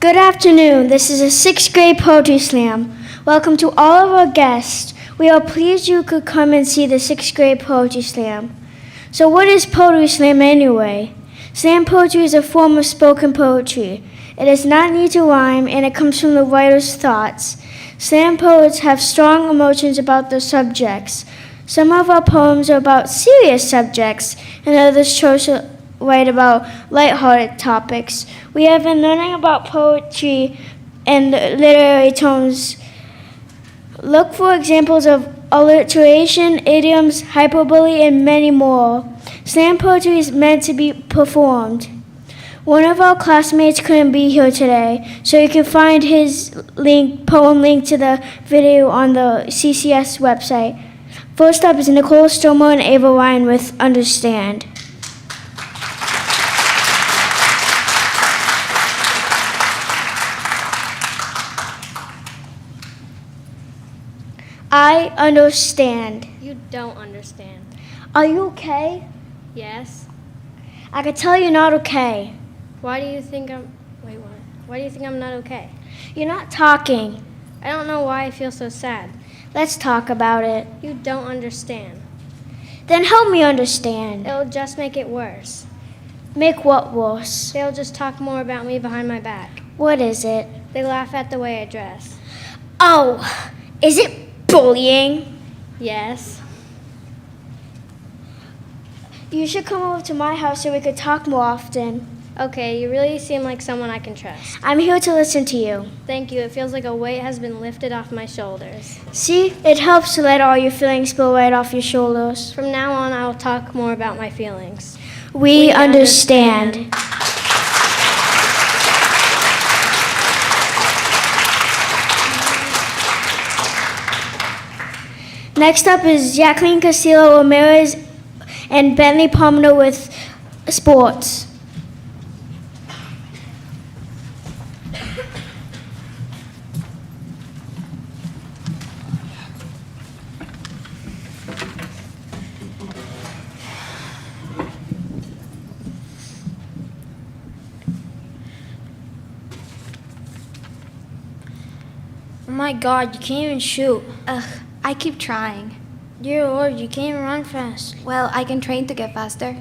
Good afternoon. This is a sixth grade poetry slam. Welcome to all of our guests. We are pleased you could come and see the sixth grade poetry slam. So what is poetry slam anyway? Slam poetry is a form of spoken poetry. It does not need to rhyme and it comes from the writer's thoughts. Slam poets have strong emotions about their subjects. Some of our poems are about serious subjects and others chose to write about lighthearted topics. We have been learning about poetry and literary tones. Look for examples of alliteration, idioms, hyperbole, and many more. Slam poetry is meant to be performed. One of our classmates couldn't be here today, so you can find his poem link to the video on the CCS website. First up is Nicole Stomer and Ava Ryan with Understand. I understand. You don't understand. Are you okay? Yes. I can tell you're not okay. Why do you think I'm not okay? You're not talking. I don't know why I feel so sad. Let's talk about it. You don't understand. Then help me understand. It'll just make it worse. Make what worse? They'll just talk more about me behind my back. What is it? They laugh at the way I dress. Oh, is it bullying? Yes. You should come over to my house so we could talk more often. Okay, you really seem like someone I can trust. I'm here to listen to you. Thank you. It feels like a weight has been lifted off my shoulders. See, it helps to let all your feelings spill right off your shoulders. From now on, I'll talk more about my feelings. We understand. Next up is Jacqueline Castillo Ramirez and Bentley Palmer with sports. Oh my God, you can't even shoot. Ugh, I keep trying. Dear Lord, you can't even run fast. Well, I can train to get faster.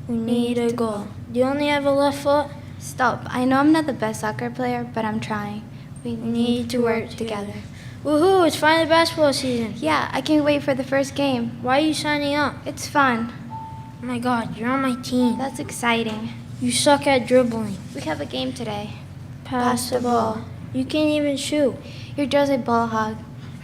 We need a goal. Do you only have a left foot? Stop. I know I'm not the best soccer player, but I'm trying. We need to work together. Woohoo, it's finally basketball season. Yeah, I can't wait for the first game. Why are you signing up? It's fun. Oh my God, you're on my team. That's exciting. You suck at dribbling. We have a game today. Pass the ball. You can't even shoot. You're just a ball hog.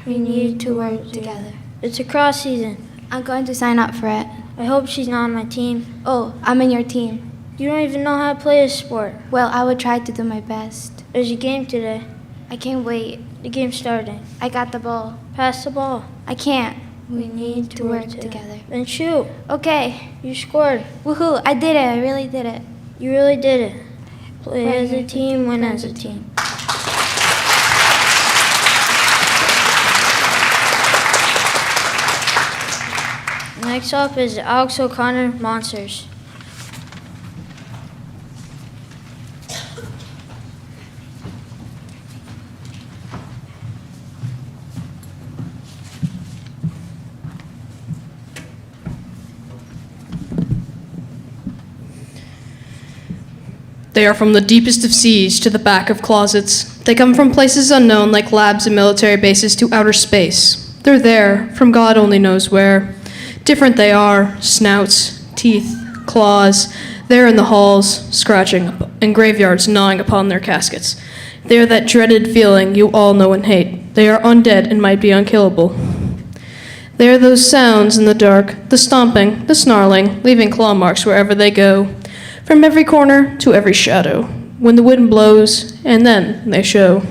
We need to work together. It's a cross season. I'm going to sign up for it. I hope she's not on my team. Oh, I'm in your team. You don't even know how to play a sport. Well, I will try to do my best. There's a game today. I can't wait. The game's starting. I got the ball. Pass the ball. I can't. We need to work together. Then shoot. Okay. You scored. Woohoo, I did it. I really did it. You really did it. Play as a team, win as a team. Next up is Alex O'Connor, Monsters. They are from the deepest of seas to the back of closets. They come from places unknown like labs and military bases to outer space. They're there, from God only knows where. Different they are, snouts, teeth, claws. They're in the halls, scratching, and graveyards gnawing upon their caskets. They are that dreaded feeling you all know and hate. They are undead and might be unkillable. They are those sounds in the dark, the stomping, the snarling, leaving claw marks wherever they go. From every corner to every shadow, when the wind blows, and then they show.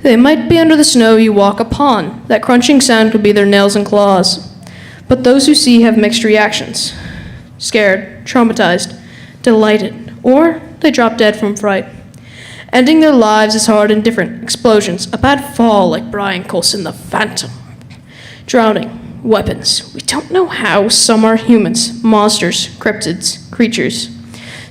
They might be under the snow you walk upon. That crunching sound could be their nails and claws. But those who see have mixed reactions. Scared, traumatized, delighted, or they drop dead from fright. Ending their lives is hard and different. Explosions, a bad fall like Brian Coulson, the Phantom. Drowning, weapons. We don't know how. Some are humans, monsters, cryptids, creatures.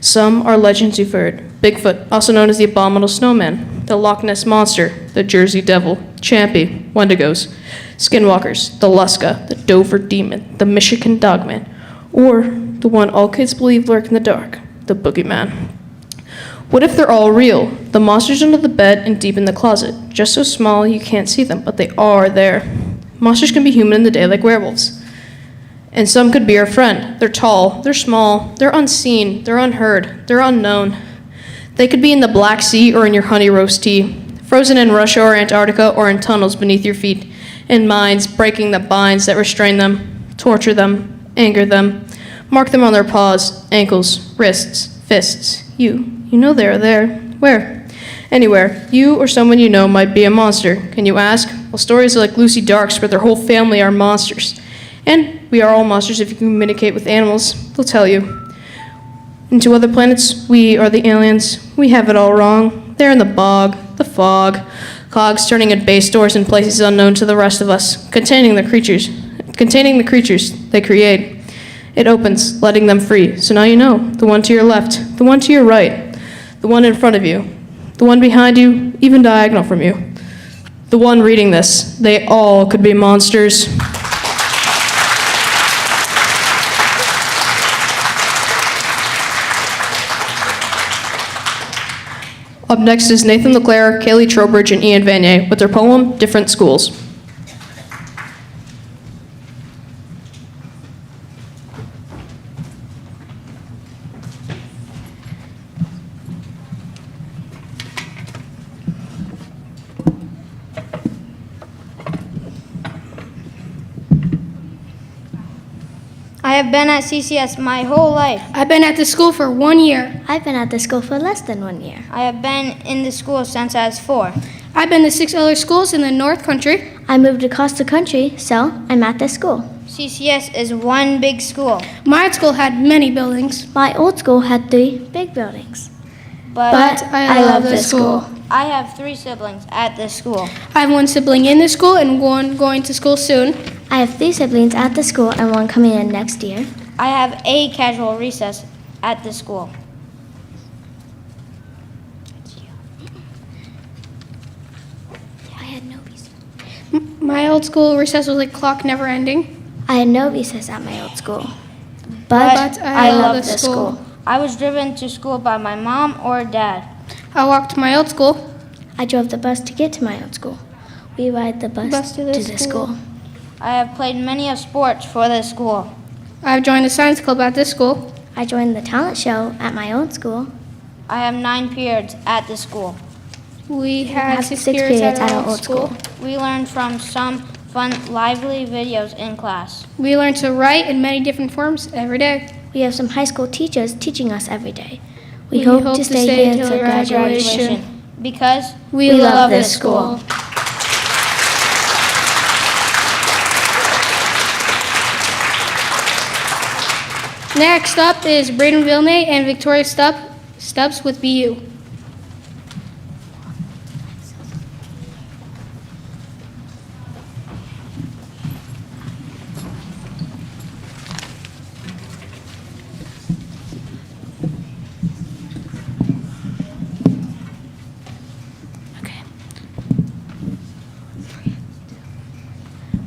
Some are legends you've heard. Bigfoot, also known as the Abominable Snowman, the Loch Ness Monster, the Jersey Devil, Champy, Wendigos, Skinwalkers, the Luska, the Dover Demon, the Michigan Dogman, or the one all kids believe lurk in the dark, the Boogeyman. What if they're all real? The monsters under the bed and deep in the closet, just so small you can't see them, but they are there. Monsters can be human in the day like werewolves. And some could be our friend. They're tall, they're small, they're unseen, they're unheard, they're unknown. They could be in the Black Sea or in your honey roast tea, frozen in Russia or Antarctica or in tunnels beneath your feet, in mines breaking the binds that restrain them, torture them, anger them, mark them on their paws, ankles, wrists, fists. You know they are there. Where? Anywhere. You or someone you know might be a monster. Can you ask? Well, stories like Lucy Dark's where their whole family are monsters. And we are all monsters if you communicate with animals, they'll tell you. And to other planets, we are the aliens. We have it all wrong. They're in the bog, the fog, cogs turning at base doors in places unknown to the rest of us, containing the creatures they create. It opens, letting them free. So now you know, the one to your left, the one to your right, the one in front of you, the one behind you, even diagonal from you. The one reading this, they all could be monsters. Up next is Nathan LeClaire, Kaylee Trowbridge, and Ian Vanier with their poem, Different Schools. I have been at CCS my whole life. I've been at the school for 1 year. I've been at the school for less than 1 year. I have been in the school since I was 4. I've been to 6 other schools in the North Country. I moved across the country, so I'm at this school. CCS is one big school, My school had many buildings. My old school had 3 big buildings. but I love this school. I have 3 siblings at this school. I have 1 sibling in the school and 1 going to school soon. I have 3 siblings at the school and 1 coming in next year. I have a casual recess at the school. I had no recess. My old school recess was like clock never ending. I had no recess at my old school. But I love this this school. I was driven to school by my mom or dad. I walked to my old school. I drove the bus to get to my old school. We ride the bus to to the the school. school. I have played many of sports for the school. I've joined the science club at this school. I joined the talent show at my old school. I have 9 periods at the school. We had have 6 6 periods periods at our old school. We learned from some fun, lively videos in class. We learned to write in many different forms every day. We have some high school teachers teaching us every day. We hope to stay here till until graduation. Because We love this school. Next up is Braden Villeneuve and Victoria Stubbs with BU.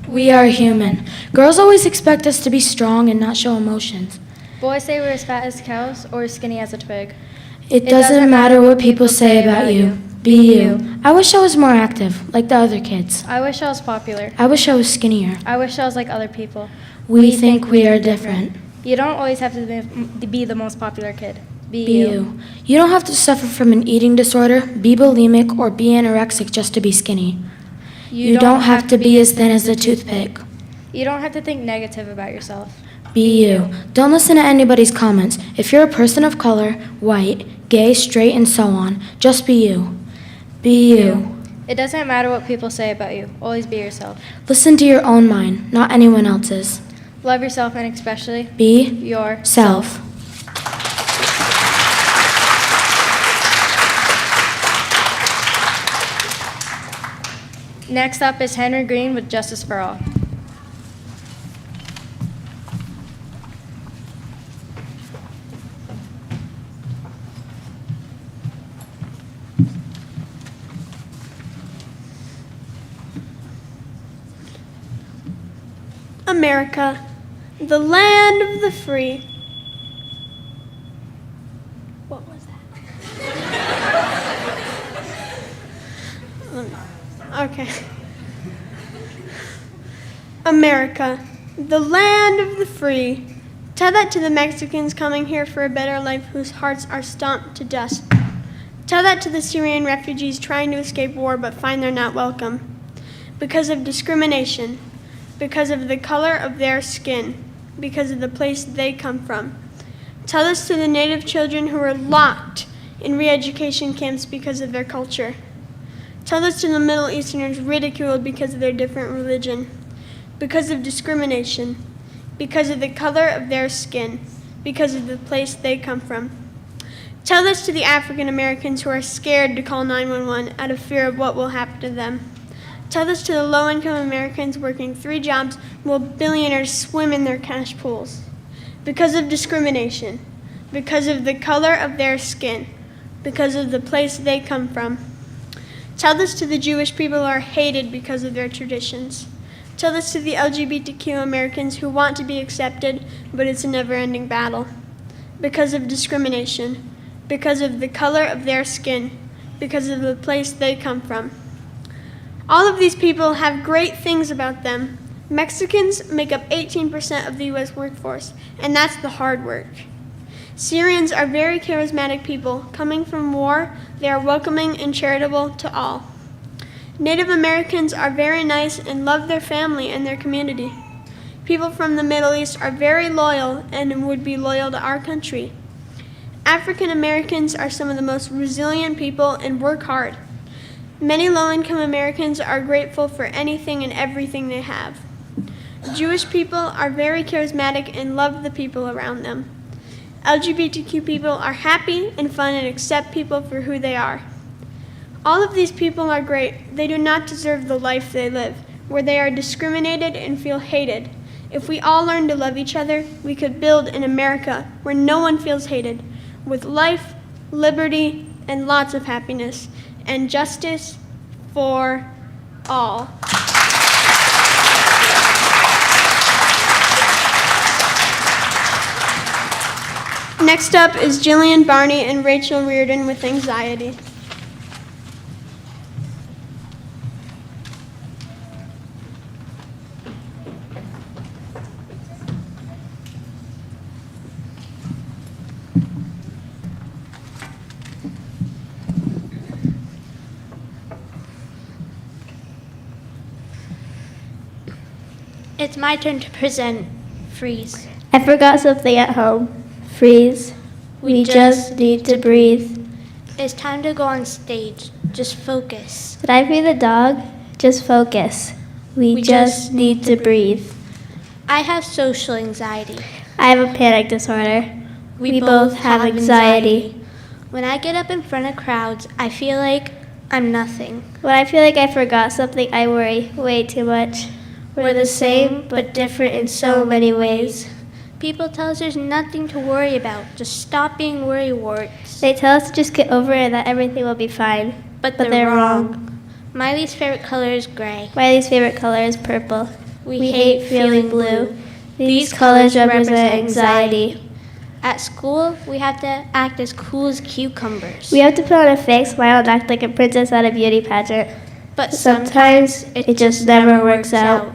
We are human. Girls always expect us to be strong and not show emotions. Boys say we're as fat as cows or as skinny as a twig. It doesn't matter what people say about you. Be you. I wish I was more active, like the other kids. I wish I was popular. I wish I was skinnier. I wish I was like other people. We think we are different. You don't always have to be the most popular kid. Be Be you. You don't have to suffer from an eating disorder, be bulimic, or be anorexic just to be skinny. You don't have to be as thin as a toothpick. You don't have to think negative about yourself. Be you. Don't listen to anybody's comments. If you're a person of color, white, gay, straight, and so on, just be you. Be you. It doesn't matter what people say about you. Always be yourself. Listen to your own mind, not anyone else's. Love yourself and especially Be yourself. self. Next up is Henry Green with Justice for All. America, the land of the free. What was that? Okay. America, the land of the free. Tell that to the Mexicans coming here for a better life whose hearts are stomped to dust. Tell that to the Syrian refugees trying to escape war but find they're not welcome. Because of discrimination, because of the color of their skin, because of the place they come from. Tell this to the native children who are locked in re-education camps because of their culture. Tell this to the Middle Easterners ridiculed because of their different religion, because of discrimination, because of the color of their skin, because of the place they come from. Tell this to the African Americans who are scared to call 911 out of fear of what will happen to them. Tell this to the low-income Americans working 3 jobs while billionaires swim in their cash pools. Because of discrimination, because of the color of their skin, because of the place they come from. Tell this to the Jewish people who are hated because of their traditions. Tell this to the LGBTQ Americans who want to be accepted, but it's a never-ending battle. Because of discrimination, because of the color of their skin, because of the place they come from. All of these people have great things about them. Mexicans make up 18% of the U.S. workforce, and that's the hard work. Syrians are very charismatic people. Coming from war, they are welcoming and charitable to all. Native Americans are very nice and love their family and their community. People from the Middle East are very loyal and would be loyal to our country. African Americans are some of the most resilient people and work hard. Many low-income Americans are grateful for anything and everything they have. Jewish people are very charismatic and love the people around them. LGBTQ people are happy and fun and accept people for who they are. All of these people are great. They do not deserve the life they live, where they are discriminated and feel hated. If we all learn to love each other, we could build an America where no one feels hated, with life, liberty, and lots of happiness, and justice for all. Next up is Jillian Barney and Rachel Reardon with Anxiety. It's my turn to present Freeze. I forgot something at home. Freeze. We just need to breathe. It's time to go on stage. Just focus. Did I be the dog? Just focus. We just need to breathe. I have social anxiety. I have a panic disorder. We both have anxiety. When I get up in front of crowds, I feel like I'm nothing. When I feel like I forgot something, I worry way too much. We're the same, but different in so many ways. People tell us there's nothing to worry about. Just stop being worrywarts. They tell us to just get over it and that everything will be fine. But they're wrong. My least favorite color is gray. My least favorite color is purple. We hate feeling blue. These colors represent anxiety. At school, we have to act as cool as cucumbers. We have to put on a fake smile and act like a princess at a beauty pageant. But Sometimes it just never works out.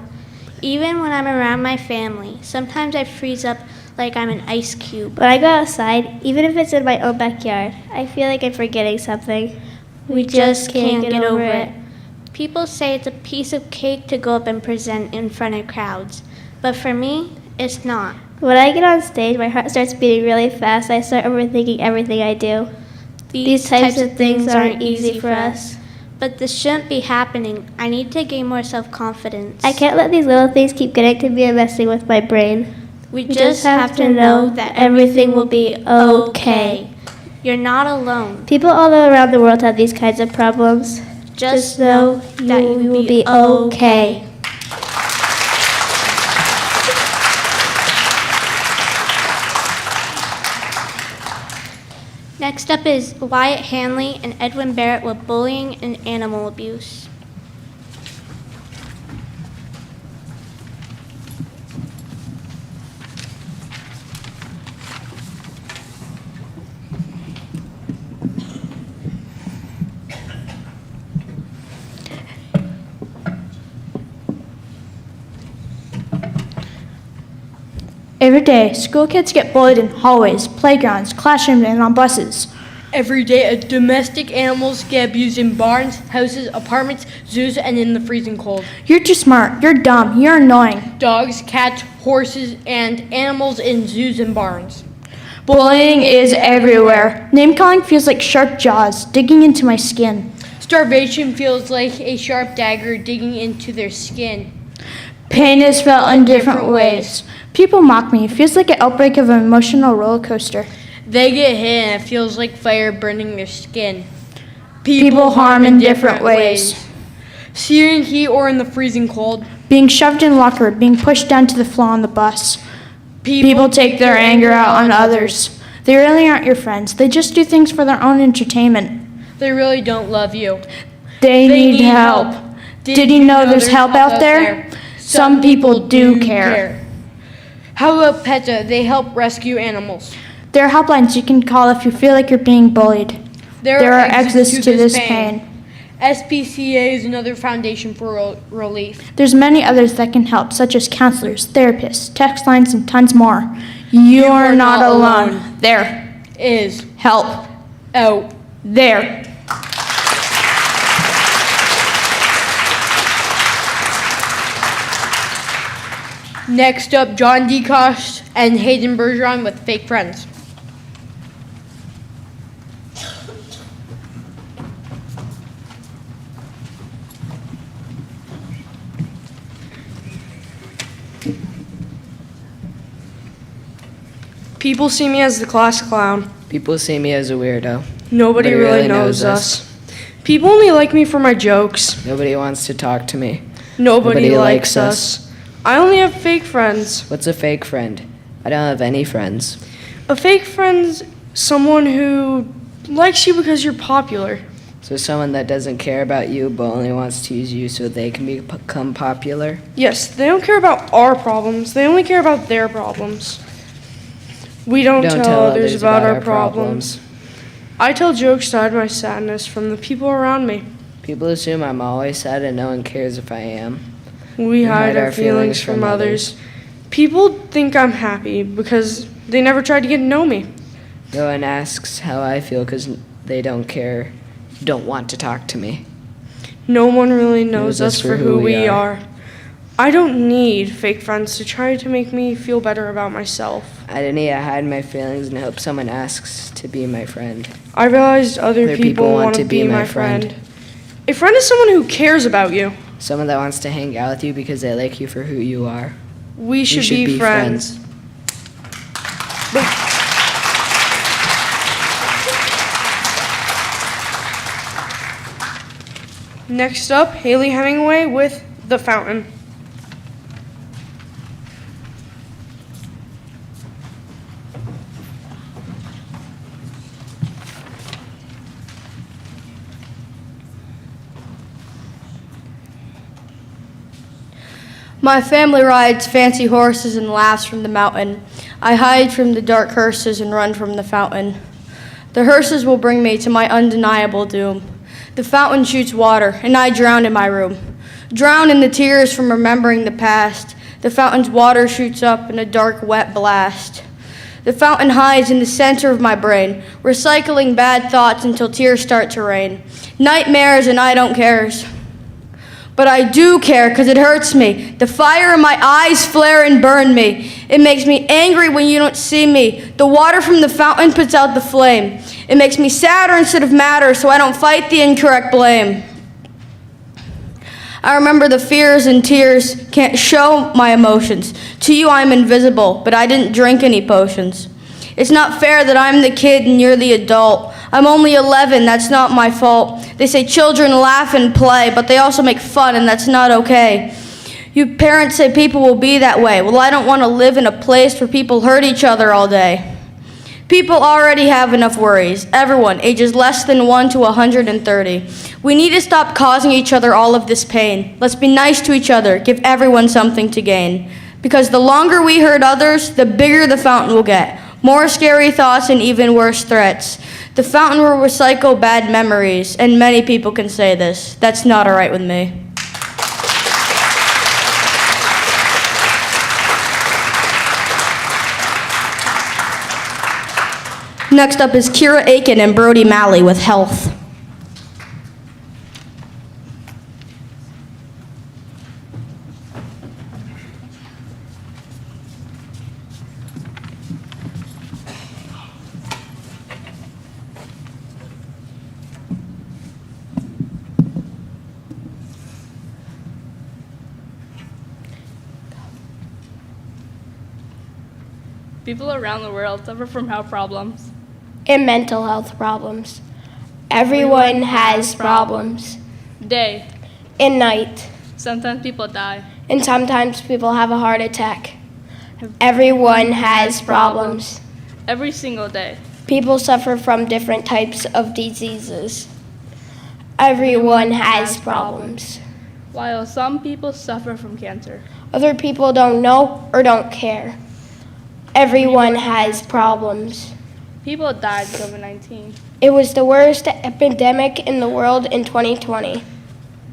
Even when I'm around my family, sometimes I freeze up like I'm an ice cube. When I go outside, even if it's in my own backyard, I feel like I'm forgetting something. We just can't get over it. People say it's a piece of cake to go up and present in front of crowds. But for me, it's not. When I get on stage, my heart starts beating really fast. I start overthinking everything I do. These types of things aren't easy for us. But this shouldn't be happening. I need to gain more self-confidence. I can't let these little things keep getting to me and messing with my brain. We just have to know that everything will be okay. You're not alone. People all around the world have these kinds of problems. Just know that you will be okay. Next up is Wyatt Hanley and Edwin Barrett with bullying and animal abuse. Every day, school kids get bullied in hallways, playgrounds, classrooms, and on buses. Every day, domestic animals get abused in barns, houses, apartments, zoos, and in the freezing cold. You're too smart. You're dumb. You're annoying. Dogs, cats, horses, and animals in zoos and barns. Bullying is everywhere. Name-calling feels like sharp jaws digging into my skin. Starvation feels like a sharp dagger digging into their skin. Pain is felt in different ways. People mock me. It feels like an outbreak of an emotional roller coaster. They get hit and it feels like fire burning their skin. People harm in different ways. Searing heat or in the freezing cold. Being shoved in locker, being pushed down to the floor on the bus. People take their anger out on others. They really aren't your friends. They just do things for their own entertainment. They really don't love you. They need help. Did you know there's help out there? Some people do care. How about PETA? They help rescue animals. There are helplines you can call if you feel like you're being bullied. There are exits to this pain. SPCA is another foundation for relief. There's many others that can help, such as counselors, therapists, text lines, and tons more. You are not alone. There is help out there. Next up, John DeCoste and Hayden Bergeron with Fake Friends. People see me as the class clown. People see me as a weirdo. Nobody really knows us. People only like me for my jokes. Nobody wants to talk to me. Nobody likes us. I only have fake friends. What's a fake friend? I don't have any friends. A fake friend's someone who likes you because you're popular. So someone that doesn't care about you but only wants to use you so they can become popular? Yes, they don't care about our problems. They only care about their problems. We don't tell others about our problems. I tell jokes to hide my sadness from the people around me. People assume I'm always sad and no one cares if I am. We hide our feelings from others. People think I'm happy because they never tried to get to know me. No one asks how I feel because they don't care, don't want to talk to me. No one really knows us for who we are. I don't need fake friends to try to make me feel better about myself. I don't need to hide my feelings and hope someone asks to be my friend. I realized other people want to be my friend. A friend is someone who cares about you. Someone that wants to hang out with you because they like you for who you are. We should be friends. Next up, Haley Hemingway with The Fountain. My family rides fancy horses and laughs from the mountain. I hide from the dark hearses and run from the fountain. The hearses will bring me to my undeniable doom. The fountain shoots water, and I drown in my room. Drown in the tears from remembering the past. The fountain's water shoots up in a dark, wet blast. The fountain hides in the center of my brain, recycling bad thoughts until tears start to rain. Nightmares and I don't cares. But I do care because it hurts me. The fire in my eyes flare and burn me. It makes me angry when you don't see me. The water from the fountain puts out the flame. It makes me sadder instead of madder so I don't fight the incorrect blame. I remember the fears and tears, can't show my emotions. To you I'm invisible, but I didn't drink any potions. It's not fair that I'm the kid and you're the adult. I'm only 11, that's not my fault. They say children laugh and play, but they also make fun, and that's not okay. You parents say people will be that way. Well, I don't want to live in a place where people hurt each other all day. People already have enough worries. Everyone, ages less than 1 to 130. We need to stop causing each other all of this pain. Let's be nice to each other, give everyone something to gain. Because the longer we hurt others, the bigger the fountain will get. More scary thoughts and even worse threats. The fountain will recycle bad memories, and many people can say this. That's not all right with me. Next up is Kira Aiken and Brody Malley with health. People around the world suffer from health problems. And mental health problems. Everyone has problems. Day. And night. Sometimes people die. And sometimes people have a heart attack. Everyone has problems. Every single day. People suffer from different types of diseases. Everyone has problems. While some people suffer from cancer. Other people don't know or don't care. Everyone has problems. People died of COVID-19. It was the worst epidemic in the world in 2020.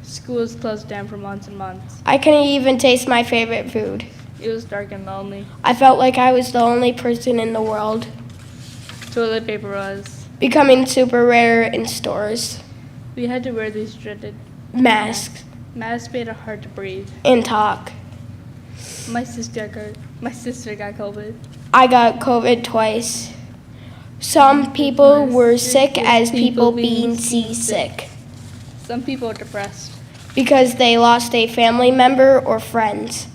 Schools closed down for months and months. I couldn't even taste my favorite food. It was dark and lonely. I felt like I was the only person in the world. Toilet paper was. Becoming super rare in stores. We had to wear these dreaded Masks. Masks made it hard to breathe. And talk. My sister got COVID. I got COVID twice. Some people were sick as people being seasick. Some people are depressed. Because they lost a family member or friends.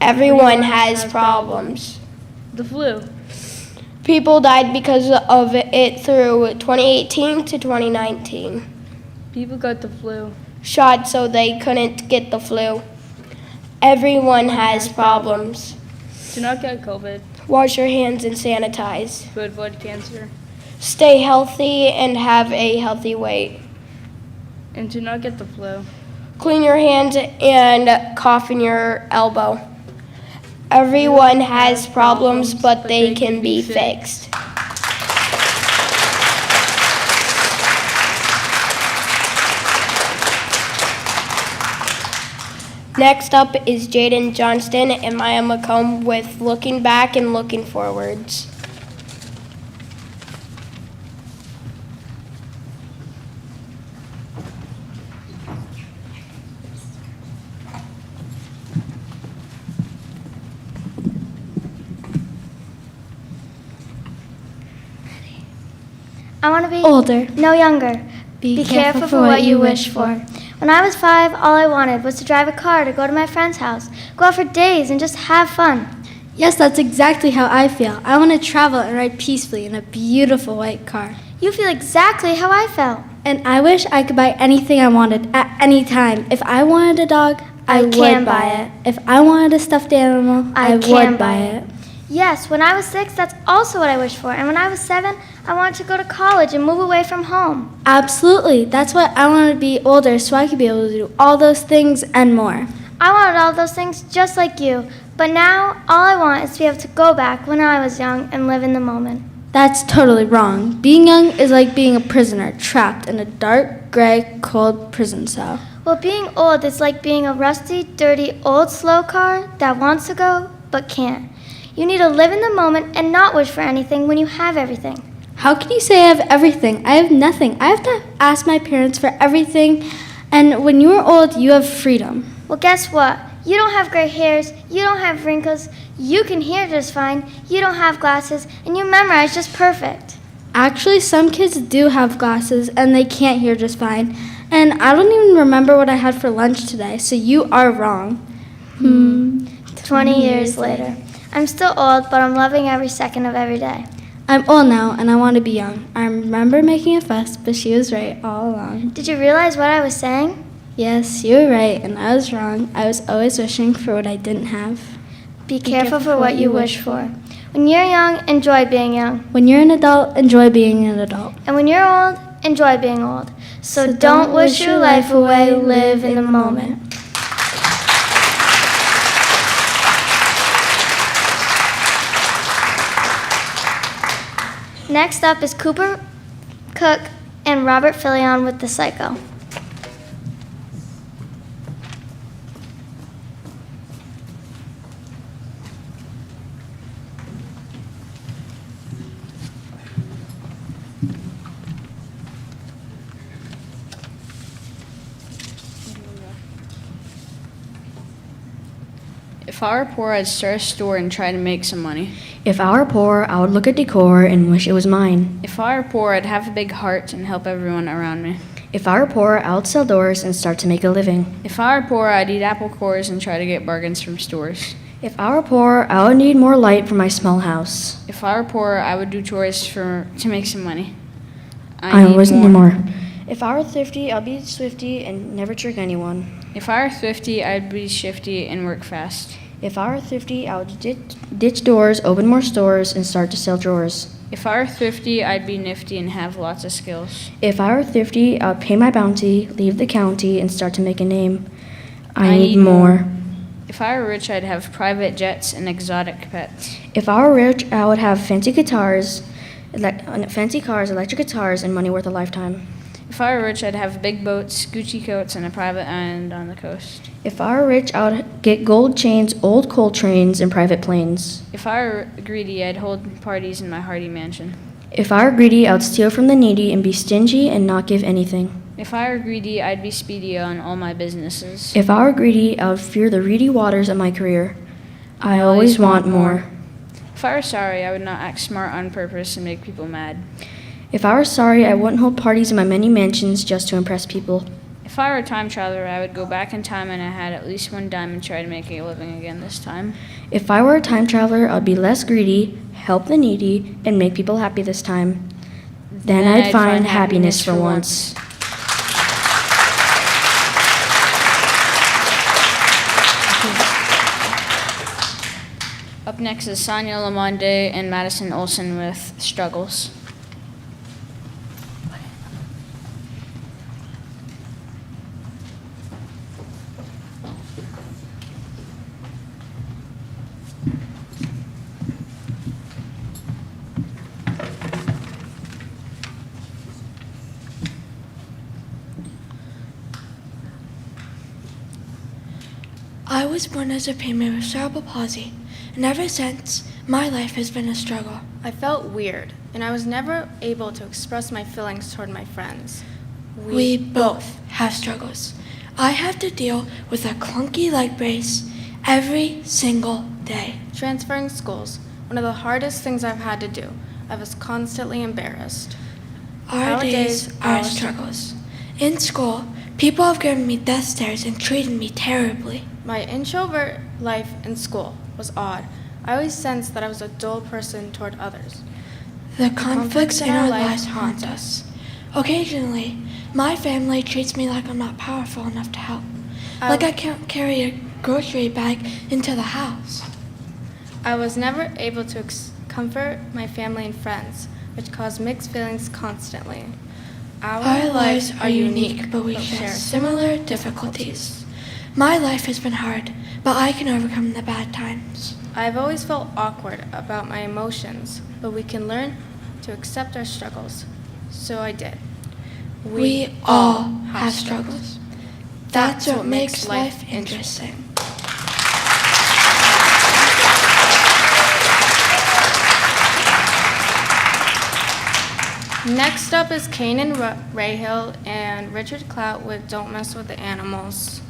Everyone has problems. The flu. People died because of it through 2018 to 2019. People got the flu. Shot so they couldn't get the flu. Everyone has problems. Do not get COVID. Wash your hands and sanitize. To avoid cancer. Stay healthy and have a healthy weight. And do not get the flu. Clean your hands and cough in your elbow. Everyone has problems, but they can be fixed. Next up is Jaden Johnston and Maya McComb with Looking Back and Looking Forwards. I want to be Older. no younger. Be careful for what you wish for. When I was 5, all I wanted was to drive a car to go to my friend's house, go out for days, and just have fun. Yes, that's exactly how I feel. I want to travel and ride peacefully in a beautiful white car. You feel exactly how I felt. And I wish I could buy anything I wanted at any time. If I wanted a dog, I can would buy buy it. If I wanted a stuffed animal, I can would buy it. Yes, when I was 6, that's also what I wished for. And when I was 7, I wanted to go to college and move away from home. Absolutely. That's why I wanted to be older so I could be able to do all those things and more. I wanted all those things just like you. But now, all I want is to be able to go back when I was young and live in the moment. That's totally wrong. Being young is like being a prisoner trapped in a dark, gray, cold prison cell. Well, being old is like being a rusty, dirty, old, slow car that wants to go but can't. You need to live in the moment and not wish for anything when you have everything. How can you say I have everything? I have nothing. I have to ask my parents for everything. And when you are old, you have freedom. Well, guess what? You don't have gray hairs, you don't have wrinkles, you can hear just fine, you don't have glasses, and you memorize just perfect. Actually, some kids do have glasses and they can't hear just fine. And I don't even remember what I had for lunch today, so you are wrong. 20 years later. I'm still old, but I'm loving every second of every day. I'm old now and I want to be young. I remember making a fuss, but she was right all along. Did you realize what I was saying? Yes, you were right and I was wrong. I was always wishing for what I didn't have. Be careful for what you wish for. When you're young, enjoy being young. When you're an adult, enjoy being an adult. And when you're old, enjoy being old. So don't wish your life away, live in the moment. Next up is Cooper Cook and Robert Filion with The Psycho. If I were poor, I'd start a store and try to make some money. If I were poor, I would look at decor and wish it was mine. If I were poor, I'd have a big heart and help everyone around me. If I were poor, I would sell doors and start to make a living. If I were poor, I'd eat apple cores and try to get bargains from stores. If I were poor, I would need more light for my small house. If I were poor, I would do chores to make some money. I was no more. If I were thrifty, I'd be swifty and never trick anyone. If I were thrifty, I'd be shifty and work fast. If I were thrifty, I would ditch doors, open more stores, and start to sell drawers. If I were thrifty, I'd be nifty and have lots of skills. If I were thrifty, I would pay my bounty, leave the county, and start to make a name. I need more. If I were rich, I'd have private jets and exotic pets. If I were rich, I would have fancy cars, electric guitars, and money worth a lifetime. If I were rich, I'd have big boats, Gucci coats, and a private island on the coast. If I were rich, I would get gold chains, old coal trains, and private planes. If I were greedy, I'd hold parties in my hearty mansion. If I were greedy, I would steal from the needy and be stingy and not give anything. If I were greedy, I'd be speedy on all my businesses. If I were greedy, I would fear the reedy waters of my career. I always want more. If I were sorry, I would not act smart on purpose and make people mad. If I were sorry, I wouldn't hold parties in my many mansions just to impress people. If I were a time traveler, I would go back in time and I had at least one dime and try to make a living again this time. If I were a time traveler, I'd be less greedy, help the needy, and make people happy this time. Then I'd find happiness for once. Up next is Sonia Lamonde and Madison Olson with Struggles. I was born as a payment with cerebral palsy, and ever since, my life has been a struggle. I felt weird, and I was never able to express my feelings toward my friends. We both have struggles. I have to deal with a clunky leg brace every single day. Transferring schools, one of the hardest things I've had to do. I was constantly embarrassed. Our days are struggles. In school, people have given me death stares and treated me terribly. My introvert life in school was odd. I always sensed that I was a dull person toward others. The conflicts in our lives haunt us. Occasionally, my family treats me like I'm not powerful enough to help. Like I can't carry a grocery bag into the house. I was never able to comfort my family and friends, which caused mixed feelings constantly. Our lives are unique, but we share similar difficulties. My life has been hard, but I can overcome the bad times. I've always felt awkward about my emotions, but we can learn to accept our struggles. So I did. We all have struggles. That's what makes life interesting. Next up is Kanan Rahill and Richard Clout with Don't Mess with the Animals.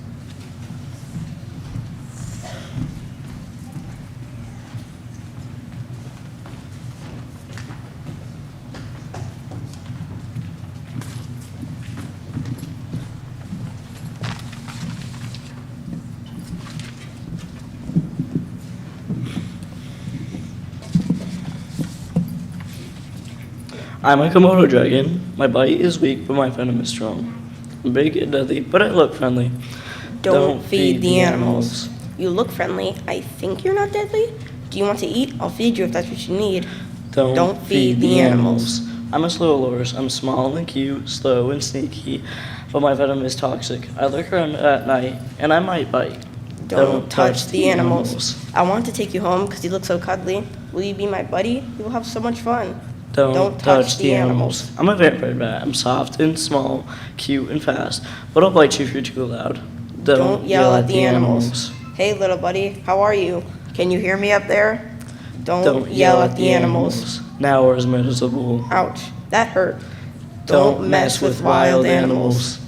I'm a Komodo dragon. My bite is weak, but my venom is strong. I'm big and deadly, but I look friendly. Don't feed the animals. You look friendly. I think you're not deadly. Do you want to eat? I'll feed you if that's what you need. Don't feed the animals. I'm a slow lures. I'm small and cute, slow and sneaky, but my venom is toxic. I lurk around at night, and I might bite. Don't touch the animals. I want to take you home because you look so cuddly. Will you be my buddy? We will have so much fun. Don't touch the animals. I'm a vampire bat. I'm soft and small, cute and fast, but I'll bite you if you're too loud. Don't yell at the animals. Hey, little buddy, how are you? Can you hear me up there? Don't yell at the animals. Now we're as miserable. Ouch, that hurt. Don't mess with wild animals.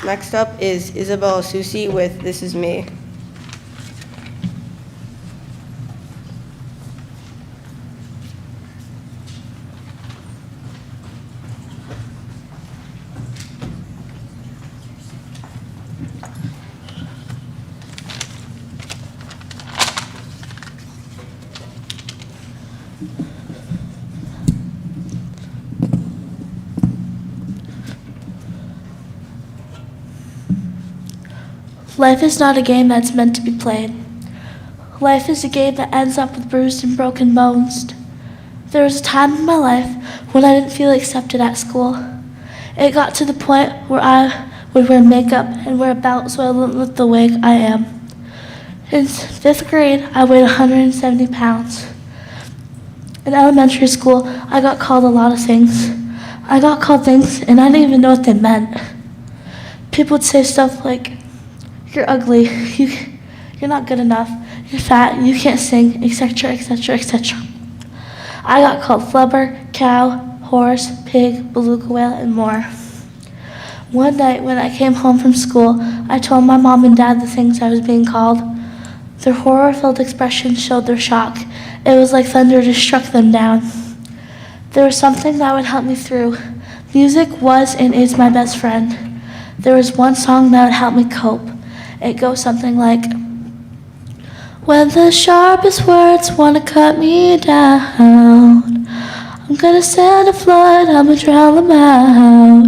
Next up is Isabella Susi with This Is Me. Life is not a game that's meant to be played. Life is a game that ends up with bruised and broken bones. There was a time in my life when I didn't feel accepted at school. It got to the point where I would wear makeup and wear a belt so I wouldn't look the way I am. In 5th grade, I weighed 170 pounds. In elementary school, I got called a lot of things. I got called things and I didn't even know what they meant. People would say stuff like, "You're ugly, you're not good enough, you're fat, you can't sing, etc., etc., etc." I got called flubber, cow, horse, pig, beluga whale, and more. One night when I came home from school, I told my mom and dad the things I was being called. Their horror-filled expressions showed their shock. It was like thunder just struck them down. There was something that would help me through. Music was and is my best friend. There was one song that would help me cope. It goes something like, "When the sharpest words wanna cut me down, I'm gonna send a flood, I'ma drown them out.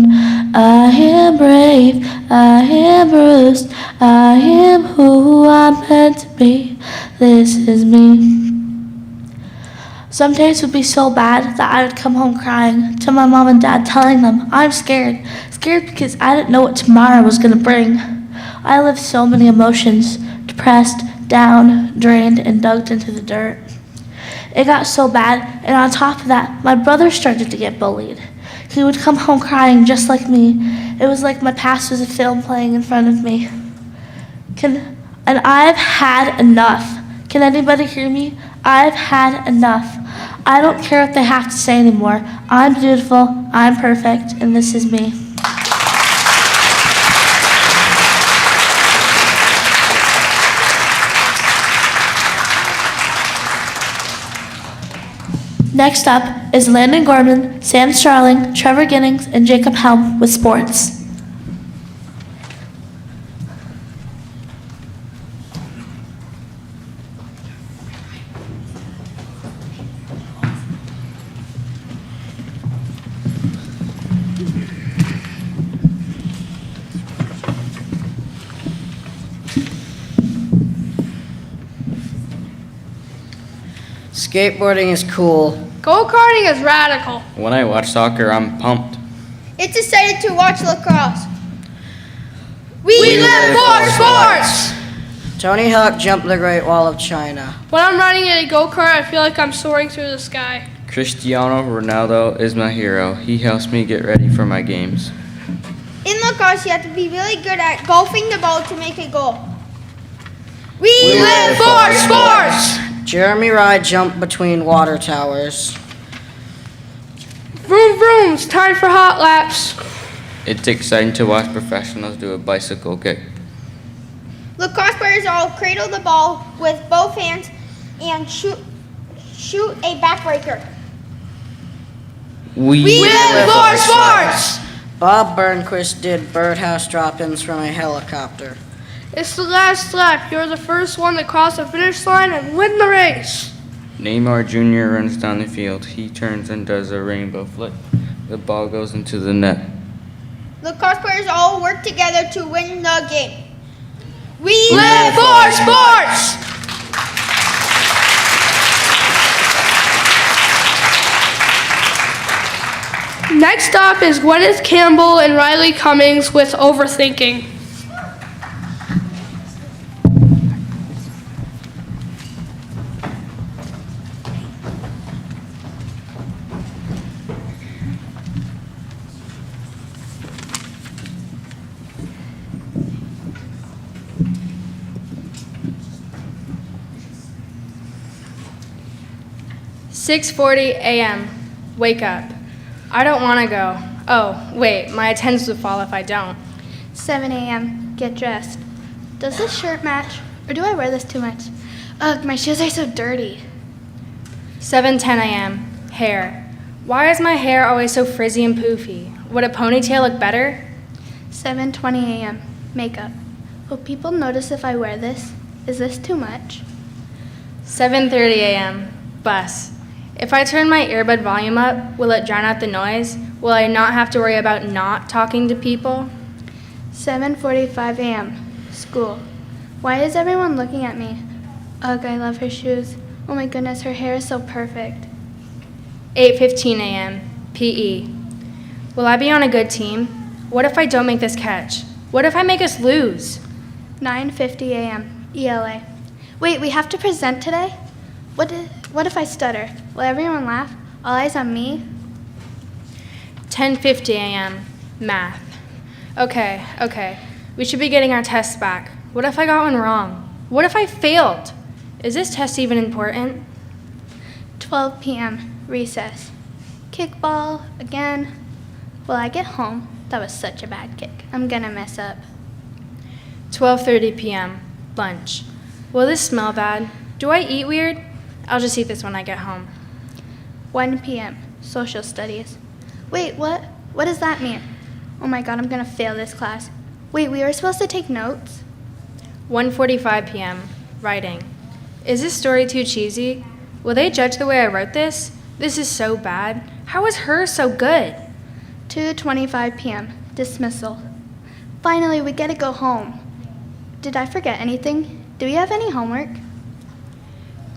I am brave, I am bruised, I am who I'm meant to be. This is me." Some days would be so bad that I would come home crying to my mom and dad, telling them I'm scared because I didn't know what tomorrow was gonna bring. I lived so many emotions, depressed, down, drained, and dug into the dirt. It got so bad, and on top of that, my brother started to get bullied. He would come home crying just like me. It was like my past was a film playing in front of me. And I've had enough. Can anybody hear me? I've had enough. I don't care what they have to say anymore. I'm beautiful, I'm perfect, and this is me. Next up is Landon Gorman, Sam Starling, Trevor Ginnings, and Jacob Helm with sports. Skateboarding is cool. Go-karting is radical. When I watch soccer, I'm pumped. It's exciting to watch lacrosse. We live for sports! Tony Hawk jumped the Great Wall of China. When I'm riding in a go-kart, I feel like I'm soaring through the sky. Cristiano Ronaldo is my hero. He helps me get ready for my games. In lacrosse, you have to be really good at golfing the ball to make a goal. We live for sports! Jeremy Rye jumped between water towers. Vroom vroom, it's time for hot laps. It's exciting to watch professionals do a bicycle kick. Lacrosse players all cradle the ball with both hands and shoot a backbreaker. We live for sports! Bob Burnquist did birdhouse drop-ins from a helicopter. It's the last lap. You're the first one to cross the finish line and win the race. Neymar Jr. runs down the field. He turns and does a rainbow flip. The ball goes into the net. Lacrosse players all work together to win the game. We live for sports! Next up is Gwyneth Campbell and Riley Cummings with Overthinking. "6:40 a.m. Wake up. I don't want to go. Oh, wait, my attendance will fall if I don't. 7 a.m. Get dressed. Does this shirt match? Or do I wear this too much? Ugh, my shoes are so dirty. 7:10 a.m. Hair. Why is my hair always so frizzy and poofy? Would a ponytail look better? 7:20 a.m. Makeup. Will people notice if I wear this? Is this too much? 7:30 a.m. Bus. If I turn my earbud volume up, will it drown out the noise? Will I not have to worry about not talking to people? 7:45 a.m. School. Why is everyone looking at me? Ugh, I love her shoes. Oh my goodness, her hair is so perfect. 8:15 a.m. PE. Will I be on a good team? What if I don't make this catch? What if I make us lose? 9:50 a.m. ELA. Wait, we have to present today? What if I stutter? Will everyone laugh? All eyes on me? 10:50 a.m. Math. Okay. We should be getting our tests back. What if I got one wrong? What if I failed? Is this test even important? 12 p.m. Recess. Kickball again. Will I get home? That was such a bad kick. I'm gonna mess up. 12:30 p.m. Lunch. Will this smell bad? Do I eat weird? I'll just eat this when I get home. 1 p.m. Social studies. Wait, what? What does that mean? Oh my god, I'm gonna fail this class. Wait, we were supposed to take notes? 1:45 p.m. Writing. Is this story too cheesy? Will they judge the way I wrote this? This is so bad. How is hers so good? 2:25 p.m. Dismissal. Finally, we get to go home. Did I forget anything? Do we have any homework?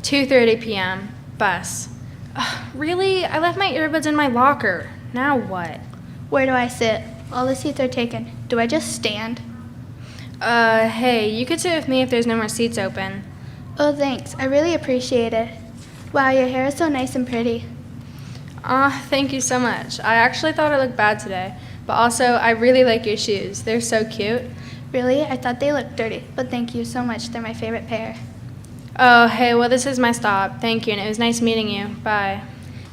2:30 p.m. Bus. Ugh, really? I left my earbuds in my locker. Now what? Where do I sit? All the seats are taken. Do I just stand? Hey, you could sit with me if there's no more seats open. Oh, thanks. I really appreciate it. Wow, your hair is so nice and pretty. Thank you so much. I actually thought I looked bad today, but also I really like your shoes. They're so cute. Really? I thought they looked dirty, but thank you so much. They're my favorite pair. Oh, hey, well, this is my stop. Thank you, and it was nice meeting you. Bye.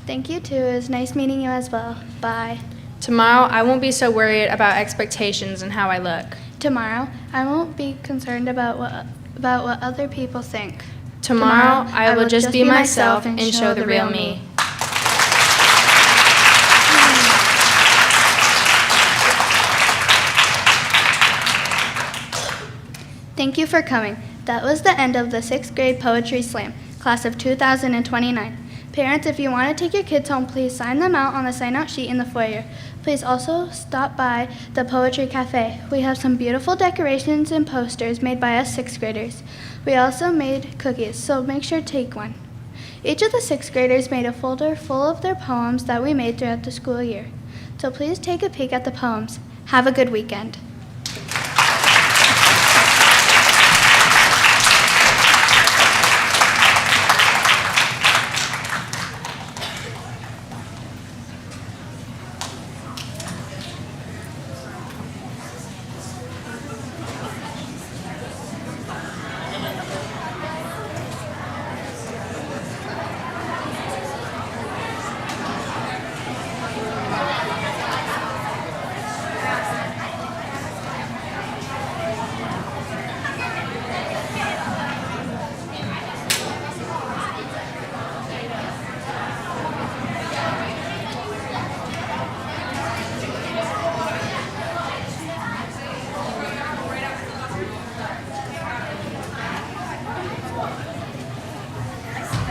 Thank you, too. It was nice meeting you as well. Bye. Tomorrow, I won't be so worried about expectations and how I look. Tomorrow, I won't be concerned about what other people think. Tomorrow, I will just be myself and show the real me. Thank you for coming. That was the end of the 6th grade Poetry Slam, class of 2029. Parents, if you want to take your kids home, please sign them out on the sign-out sheet in the foyer. Please also stop by the Poetry Cafe. We have some beautiful decorations and posters made by us 6th graders. We also made cookies, so make sure to take one. Each of the 6th graders made a folder full of their poems that we made throughout the school year. So please take a peek at the poems. Have a good weekend.